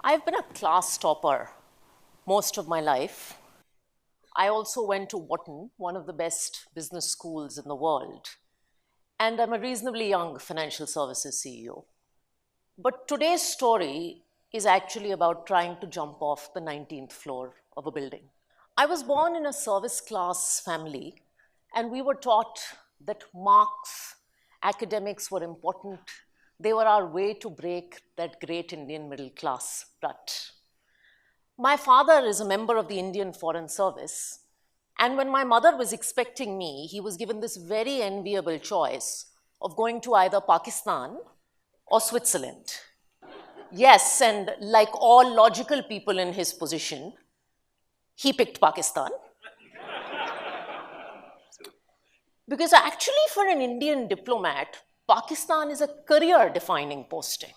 I've been a class topper most of my life. I also went to Wharton, one of the best business schools in the world. And I'm a reasonably young financial services CEO. But today's story is actually about trying to jump off the 19th floor of a building. I was born in a service class family, and we were taught that marks, academics were important. They were our way to break that great Indian middle class rut. My father is a member of the Indian Foreign Service, and when my mother was expecting me, he was given this very enviable choice of going to either Pakistan or Switzerland. Yes, and like all logical people in his position, he picked Pakistan. Because actually for an Indian diplomat, Pakistan is a career-defining posting.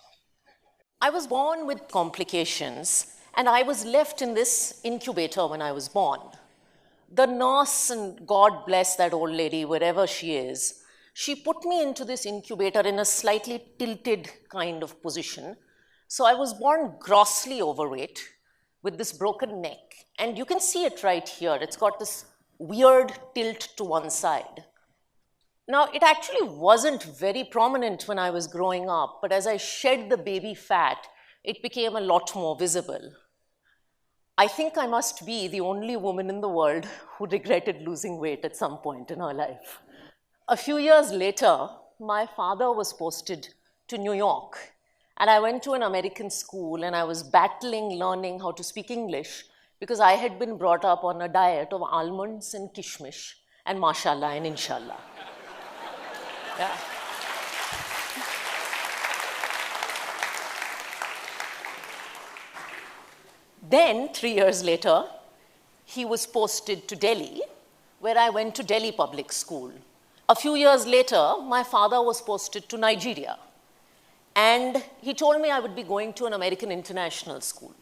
I was born with complications, and I was left in this incubator when I was born. The nurse, and God bless that old lady, wherever she is, she put me into this incubator in a slightly tilted kind of position. So I was born grossly overweight with this broken neck. And you can see it right here. It's got this weird tilt to one side. Now, it actually wasn't very prominent when I was growing up, but as I shed the baby fat, it became a lot more visible. I think I must be the only woman in the world who regretted losing weight at some point in her life. A few years later, my father was posted to New York, and I went to an American school, and I was battling learning how to speak English because I had been brought up on a diet of almonds and kishmish and mashallah and inshallah. Yeah. Then, 3 years later, he was posted to Delhi, where I went to Delhi public school. A few years later, my father was posted to Nigeria. And he told me I would be going to an American international school.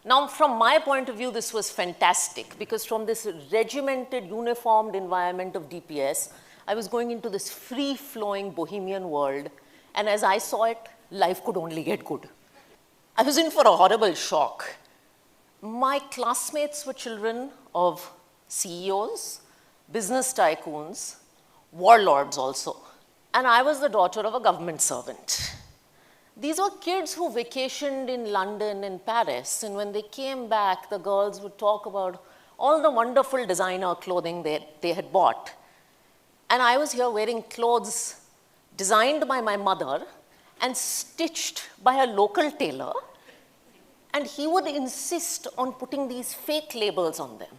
Now, from my point of view, this was fantastic, because from this regimented, uniformed environment of DPS, I was going into this free-flowing bohemian world, and as I saw it, life could only get good. I was in for a horrible shock. My classmates were children of CEOs, business tycoons, warlords also, and I was the daughter of a government servant. These were kids who vacationed in London and Paris, and when they came back, the girls would talk about all the wonderful designer clothing they had bought. And I was here wearing clothes designed by my mother and stitched by a local tailor, and he would insist on putting these fake labels on them.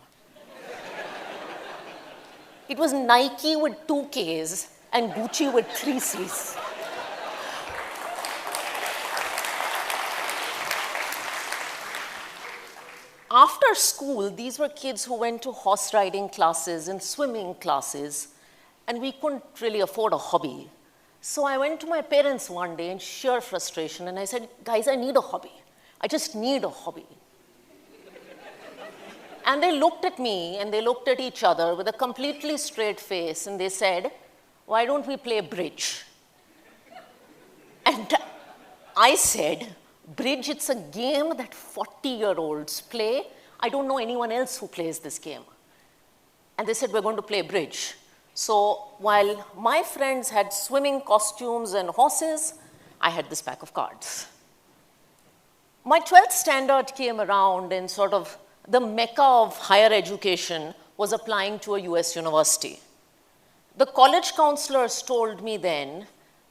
It was Nike with 2 Ks and Gucci with 3 Cs. After school, these were kids who went to horse riding classes and swimming classes, and we couldn't really afford a hobby. So I went to my parents one day in sheer frustration, and I said, guys, I need a hobby. I just need a hobby. And they looked at me, and they looked at each other with a completely straight face, and they said, why don't we play bridge? And I said, bridge, it's a game that 40-year-olds play. I don't know anyone else who plays this game. And they said, we're going to play bridge. So while my friends had swimming costumes and horses, I had this pack of cards. My 12th standard came around, and sort of the mecca of higher education was applying to a US university. The college counselors told me then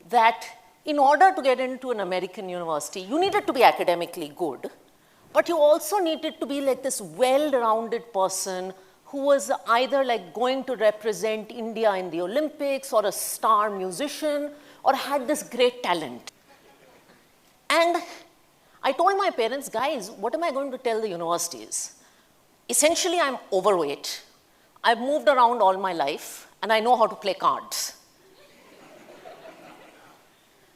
that in order to get into an American university, you needed to be academically good, but you also needed to be like this well-rounded person who was either like going to represent India in the Olympics or a star musician or had this great talent. And I told my parents, guys, what am I going to tell the universities? Essentially, I'm overweight. I've moved around all my life, and I know how to play cards.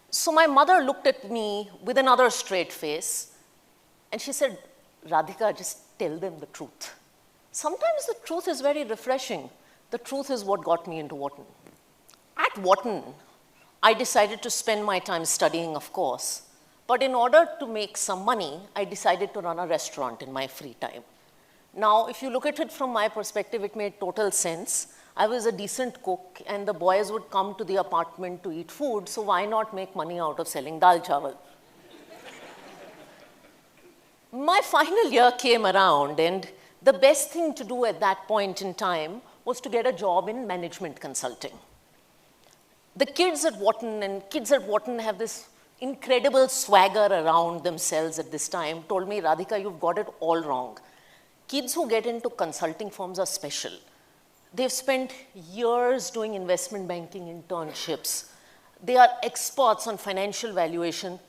So my mother looked at me with another straight face, and she said, Radhika, just tell them the truth. Sometimes the truth is very refreshing. The truth is what got me into Wharton. At Wharton, I decided to spend my time studying, of course. But in order to make some money, I decided to run a restaurant in my free time. Now, if you look at it from my perspective, it made total sense. I was a decent cook, and the boys would come to the apartment to eat food, so why not make money out of selling dal chawal? My final year came around, and the best thing to do at that point in time was to get a job in management consulting. The kids at Wharton have this incredible swagger around themselves at this time, told me, Radhika, you've got it all wrong. Kids who get into consulting firms are special. They've spent years doing investment banking internships. They are experts on financial valuation,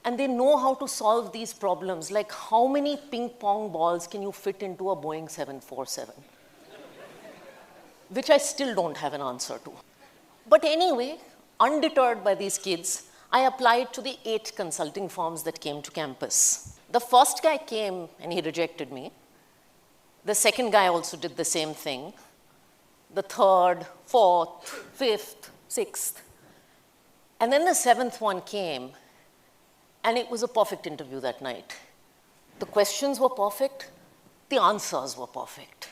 and they know how to solve these problems, like how many ping pong balls can you fit into a Boeing 747? Which I still don't have an answer to. But anyway, undeterred by these kids, I applied to the 8 consulting firms that came to campus. The first guy came and he rejected me. The second guy also did the same thing. The third, fourth, fifth, sixth. And then the 7th one came, and it was a perfect interview that night. The questions were perfect, the answers were perfect.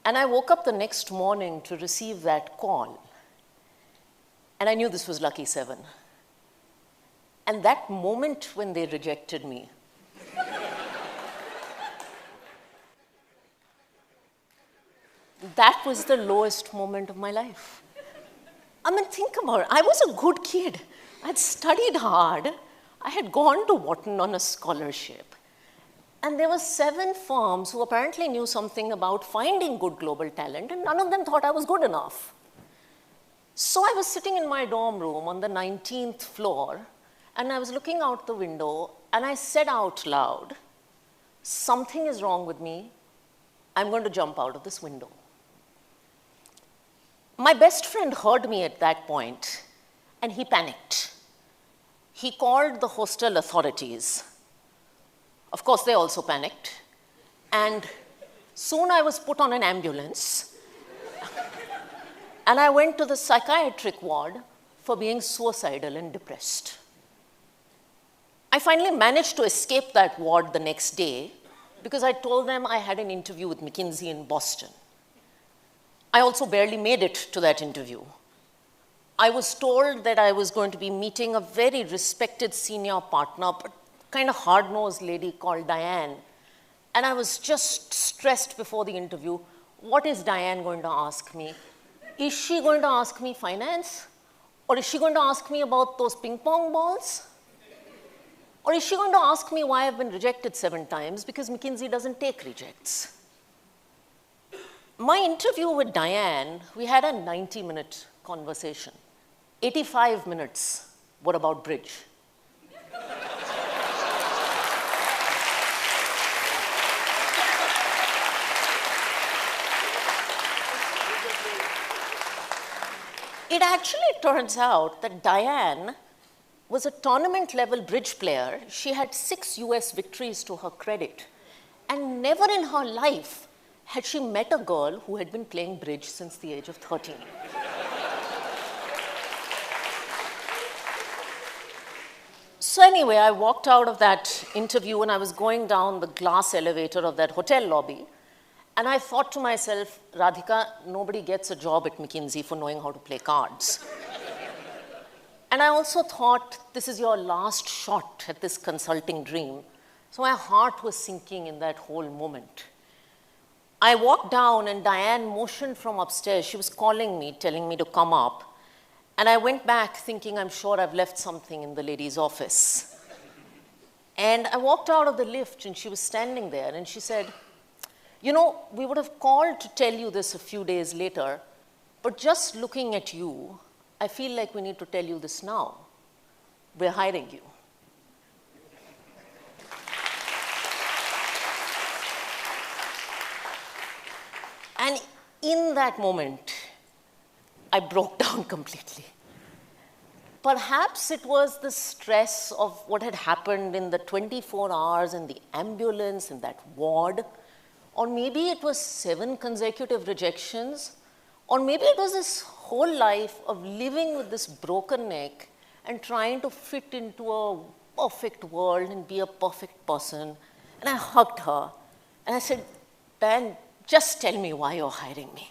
And I woke up the next morning to receive that call. And I knew this was lucky 7. And that moment when they rejected me, that was the lowest moment of my life. I mean, think about it. I was a good kid. I'd studied hard. I had gone to Wharton on a scholarship. And there were 7 firms who apparently knew something about finding good global talent, and none of them thought I was good enough. So I was sitting in my dorm room on the 19th floor, and I was looking out the window, and I said out loud, something is wrong with me. I'm going to jump out of this window. My best friend heard me at that point, and he panicked. He called the hostel authorities. Of course, they also panicked. And soon I was put on an ambulance. And I went to the psychiatric ward for being suicidal and depressed. I finally managed to escape that ward the next day because I told them I had an interview with McKinsey in Boston. I also barely made it to that interview. I was told that I was going to be meeting a very respected senior partner, but kind of hard-nosed lady called Diane. And I was just stressed before the interview. What is Diane going to ask me? Is she going to ask me finance? Or is she going to ask me about those ping pong balls? Or is she going to ask me why I've been rejected 7 times? Because McKinsey doesn't take rejects. My interview with Diane, we had a 90-minute conversation. 85 minutes were about bridge. It actually turns out that Diane was a tournament-level bridge player. She had 6 US victories to her credit. And never in her life had she met a girl who had been playing bridge since the age of 13. So anyway, I walked out of that interview and I was going down the glass elevator of that hotel lobby. And I thought to myself, Radhika, nobody gets a job at McKinsey for knowing how to play cards. And I also thought, this is your last shot at this consulting dream. So my heart was sinking in that whole moment. I walked down and Diane motioned from upstairs. She was calling me, telling me to come up. And I went back thinking, I'm sure I've left something in the lady's office. And I walked out of the lift and she was standing there and she said, You know, we would have called to tell you this a few days later, but just looking at you, I feel like we need to tell you this now. We're hiring you. And in that moment, I broke down completely. Perhaps it was the stress of what had happened in the 24 hours in the ambulance, in that ward, or maybe it was 7 consecutive rejections, or maybe it was this whole life of living with this broken neck and trying to fit into a perfect world and be a perfect person. And I hugged her, and I said, Dan, just tell me why you're hiring me.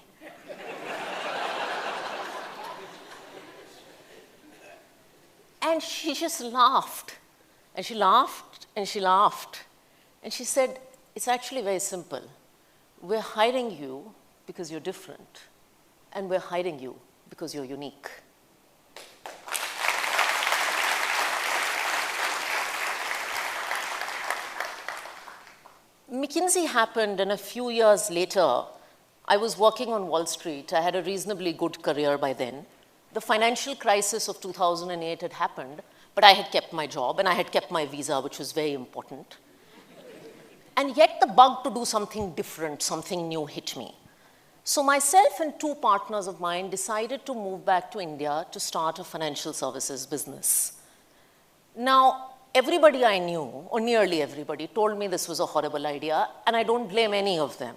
And she just laughed, and she laughed, and she laughed. And she said, it's actually very simple. We're hiring you because you're different, and we're hiring you because you're unique. McKinsey happened, and a few years later, I was working on Wall Street. I had a reasonably good career by then. The financial crisis of 2008 had happened, but I had kept my job, and I had kept my visa, which was very important. And yet the bug to do something different, something new hit me. So myself and 2 partners of mine decided to move back to India to start a financial services business. Now, everybody I knew, or nearly everybody, told me this was a horrible idea, and I don't blame any of them.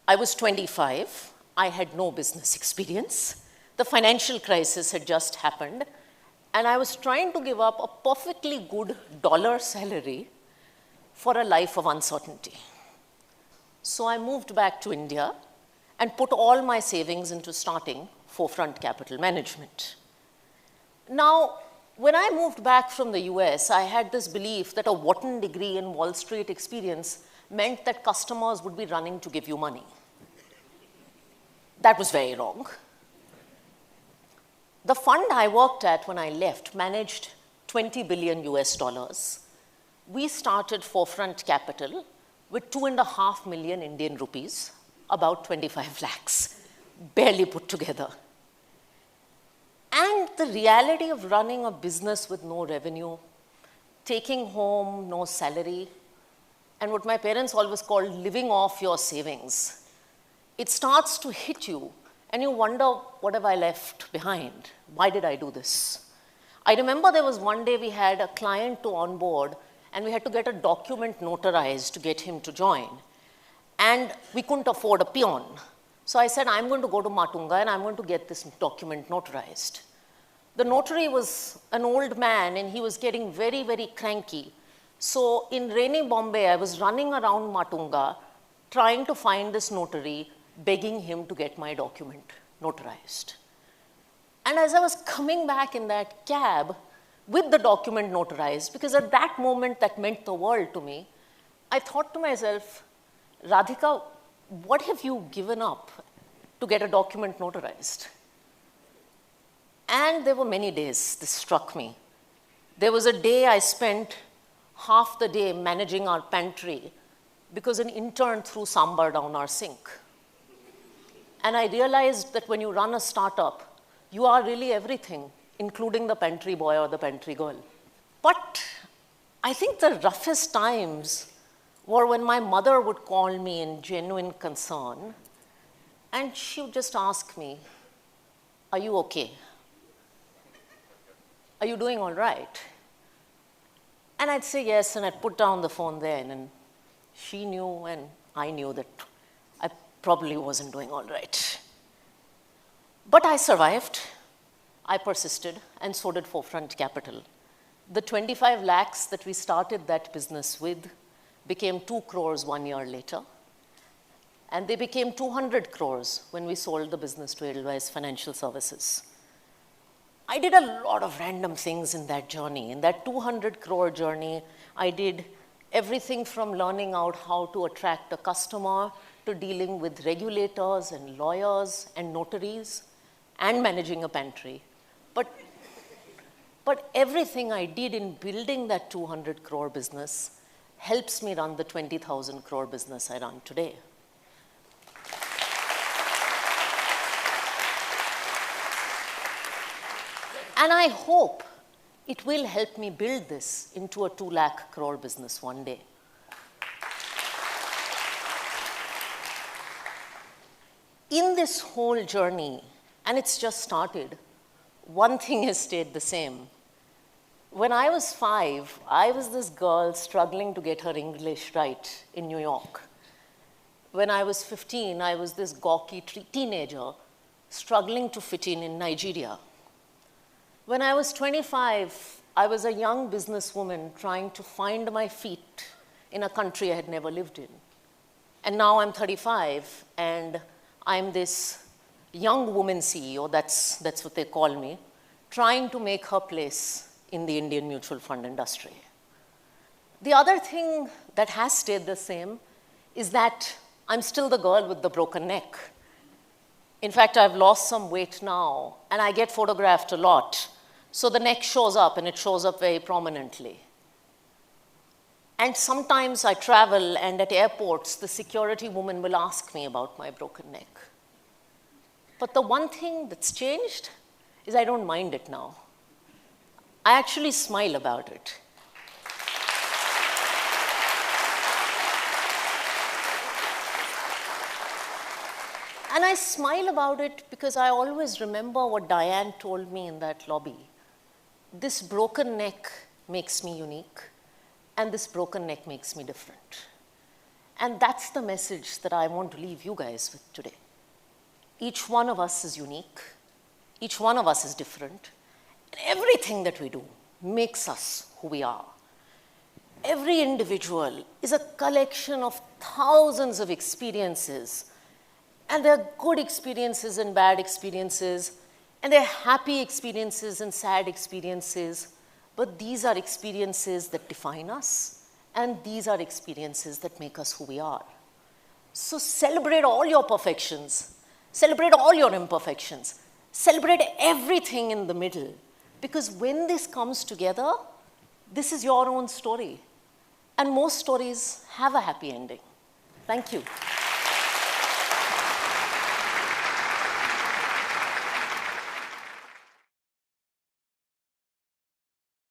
I was 25. I had no business experience. The financial crisis had just happened, and I was trying to give up a perfectly good dollar salary for a life of uncertainty. So I moved back to India and put all my savings into starting Foundn Capital Management. Now, when I moved back from the US, I had this belief that a Wharton degree in Wall Street experience meant that customers would be running to give you money. That was very wrong. The fund I worked at when I left managed 20 billion US dollars. We started Foundn Capital with 2.5 million Indian rupees, about 25 lakhs, barely put together. And the reality of running a business with no revenue, taking home no salary, and what my parents always called living off your savings, it starts to hit you. And you wonder, what have I left behind? Why did I do this? I remember there was one day we had a client to onboard, and we had to get a document notarized to get him to join. And we couldn't afford a peon. So I said, I'm going to go to Matunga, and I'm going to get this document notarized. The notary was an old man, and he was getting very, very cranky. So in rainy Bombay, I was running around Matunga, trying to find this notary, begging him to get my document notarized. And as I was coming back in that cab with the document notarized, because at that moment that meant the world to me, I thought to myself, Radhika, what have you given up to get a document notarized? And there were many days this struck me. There was a day I spent half the day managing our pantry because an intern threw sambar down our sink. And I realized that when you run a startup, you are really everything, including the pantry boy or the pantry girl. But I think the roughest times were when my mother would call me in genuine concern, and she would just ask me, are you okay? Are you doing all right? And I'd say yes, and I'd put down the phone then, and she knew and I knew that I probably wasn't doing all right. But I survived, I persisted, and so did Foundn Capital. The 25 lakhs that we started that business with became 2 crores 1 year later, and they became 200 crores when we sold the business to Edelweiss Financial Services. I did a lot of random things in that journey. In that 200 crore journey, I did everything from learning out how to attract a customer to dealing with regulators and lawyers and notaries and managing a pantry. But everything I did in building that 200 crore business helps me run the 20,000 crore business I run today. And I hope it will help me build this into a 2 lakh crore business one day. In this whole journey, and it's just started, one thing has stayed the same. When I was 5, I was this girl struggling to get her English right in New York. When I was 15, I was this gawky teenager struggling to fit in Nigeria. When I was 25, I was a young businesswoman trying to find my feet in a country I had never lived in. And now I'm 35, and I'm this young woman CEO, that's what they call me, trying to make her place in the Indian mutual fund industry. The other thing that has stayed the same is that I'm still the girl with the broken neck. In fact, I've lost some weight now, and I get photographed a lot. So the neck shows up, and it shows up very prominently. And sometimes I travel, and at airports, the security woman will ask me about my broken neck. But the one thing that's changed is I don't mind it now. I actually smile about it. And I smile about it because I always remember what Diane told me in that lobby. This broken neck makes me unique, and this broken neck makes me different. And that's the message that I want to leave you guys with today. Each one of us is unique. Each one of us is different. And everything that we do makes us who we are. Every individual is a collection of thousands of experiences. And there are good experiences and bad experiences. And there are happy experiences and sad experiences. But these are experiences that define us. And these are experiences that make us who we are. So celebrate all your perfections. Celebrate all your imperfections. Celebrate everything in the middle. Because when this comes together, this is your own story. And most stories have a happy ending. Thank you.